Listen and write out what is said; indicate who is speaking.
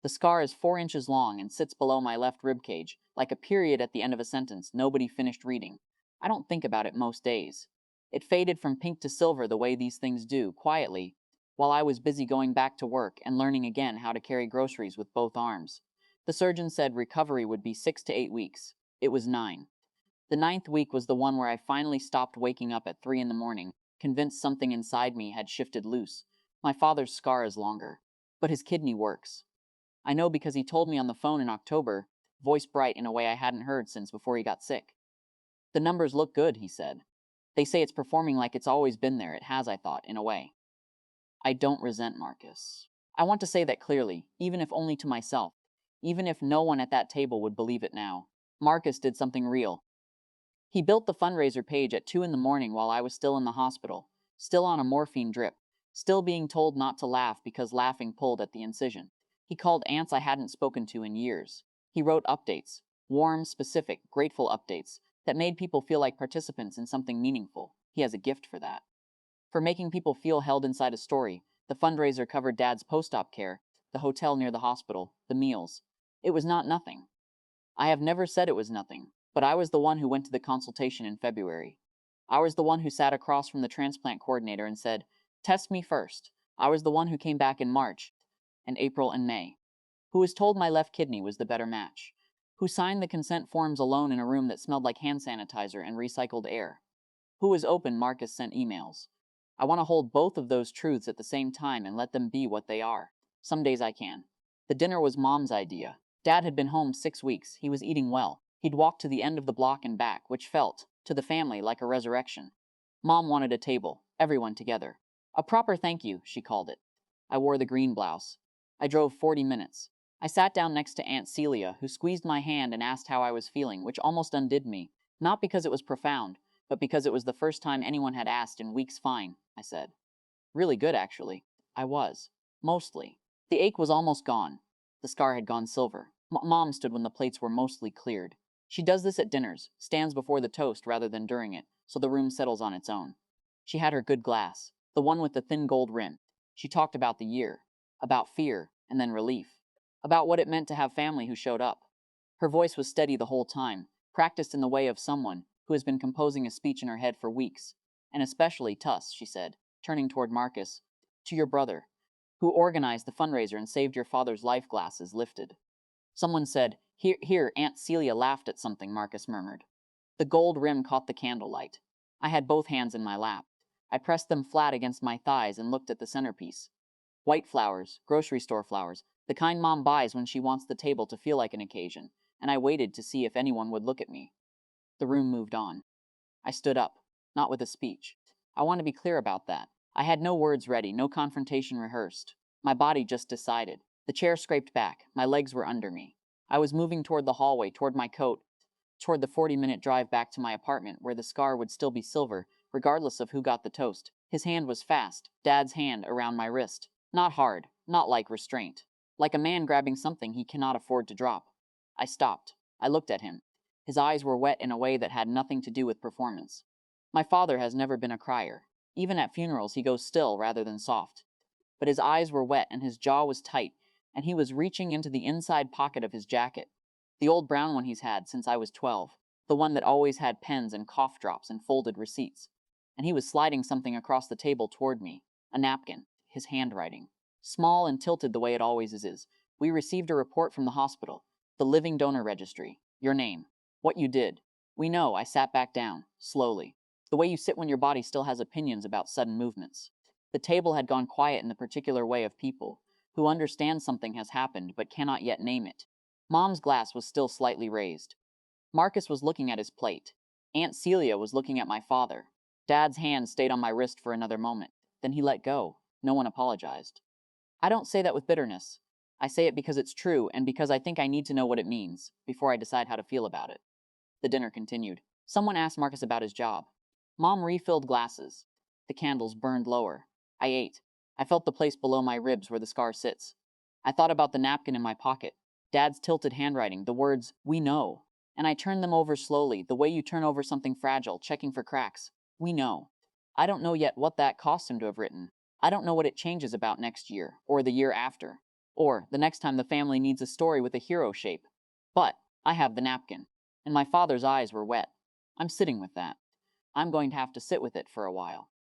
Speaker 1: The scar is 4 inches long and sits below my left rib cage, like a period at the end of a sentence nobody finished reading. I don't think about it most days. It faded from pink to silver the way these things do, quietly, while I was busy going back to work and learning again how to carry groceries with both arms. The surgeon said recovery would be 6 to 8 weeks. It was 9. The 9th week was the one where I finally stopped waking up at 3 in the morning, convinced something inside me had shifted loose. My father's scar is longer, but his kidney works. I know because he told me on the phone in October, voice bright in a way I hadn't heard since before he got sick. The numbers look good, he said. They say it's performing like it's always been there. It has, I thought, in a way. I don't resent Marcus. I want to say that clearly, even if only to myself, even if no one at that table would believe it now. Marcus did something real. He built the fundraiser page at 2 in the morning while I was still in the hospital, still on a morphine drip, still being told not to laugh because laughing pulled at the incision. He called aunts I hadn't spoken to in years. He wrote updates, warm, specific, grateful updates that made people feel like participants in something meaningful. He has a gift for that. For making people feel held inside a story, the fundraiser covered Dad's post-op care, the hotel near the hospital, the meals. It was not nothing. I have never said it was nothing, but I was the one who went to the consultation in February. I was the one who sat across from the transplant coordinator and said, "Test me first." I was the one who came back in March, and April and May. Who was told my left kidney was the better match. Who signed the consent forms alone in a room that smelled like hand sanitizer and recycled air. Who was open Marcus sent emails. I want to hold both of those truths at the same time and let them be what they are. Some days I can. The dinner was Mom's idea. Dad had been home 6 weeks. He was eating well. He'd walked to the end of the block and back, which felt, to the family, like a resurrection. Mom wanted a table, everyone together. A proper thank you, she called it. I wore the green blouse. I drove 40 minutes. I sat down next to Aunt Celia, who squeezed my hand and asked how I was feeling, which almost undid me. Not because it was profound, but because it was the first time anyone had asked in weeks. Fine, I said. Really good, actually. I was. Mostly. The ache was almost gone. The scar had gone silver. Mom stood when the plates were mostly cleared. She does this at dinners, stands before the toast rather than during it, so the room settles on its own. She had her good glass, the one with the thin gold rim. She talked about the year, about fear, and then relief, about what it meant to have family who showed up. Her voice was steady the whole time, practiced in the way of someone who has been composing a speech in her head for weeks. And especially Tuss, she said, turning toward Marcus, to your brother, who organized the fundraiser and saved your father's life. Glasses lifted. Someone said, Here, Aunt Celia laughed at something, Marcus murmured. The gold rim caught the candlelight. I had both hands in my lap. I pressed them flat against my thighs and looked at the centerpiece. White flowers, grocery store flowers, the kind Mom buys when she wants the table to feel like an occasion, and I waited to see if anyone would look at me. The room moved on. I stood up, not with a speech. I want to be clear about that. I had no words ready, no confrontation rehearsed. My body just decided. The chair scraped back. My legs were under me. I was moving toward the hallway, toward my coat, toward the 40-minute drive back to my apartment where the scar would still be silver, regardless of who got the toast. His hand was fast, Dad's hand around my wrist. Not hard, not like restraint. Like a man grabbing something he cannot afford to drop. I stopped. I looked at him. His eyes were wet in a way that had nothing to do with performance. My father has never been a crier. Even at funerals he goes still rather than soft. But his eyes were wet and his jaw was tight, and he was reaching into the inside pocket of his jacket. The old brown one he's had since I was 12. The one that always had pens and cough drops and folded receipts. And he was sliding something across the table toward me. A napkin. His handwriting. Small and tilted the way it always is. We received a report from the hospital. The living donor registry. Your name. What you did. We know. I sat back down. Slowly. The way you sit when your body still has opinions about sudden movements. The table had gone quiet in the particular way of people who understand something has happened but cannot yet name it. Mom's glass was still slightly raised. Marcus was looking at his plate. Aunt Celia was looking at my father. Dad's hand stayed on my wrist for another moment. Then he let go. No one apologized. I don't say that with bitterness. I say it because it's true and because I think I need to know what it means before I decide how to feel about it. The dinner continued. Someone asked Marcus about his job. Mom refilled glasses. The candles burned lower. I ate. I felt the place below my ribs where the scar sits. I thought about the napkin in my pocket. Dad's tilted handwriting, the words, "We know." And I turned them over slowly, the way you turn over something fragile, checking for cracks. We know. I don't know yet what that cost him to have written. I don't know what it changes about next year, or the year after. Or, the next time the family needs a story with a hero shape. But, I have the napkin. And my father's eyes were wet. I'm sitting with that. I'm going to have to sit with it for a while.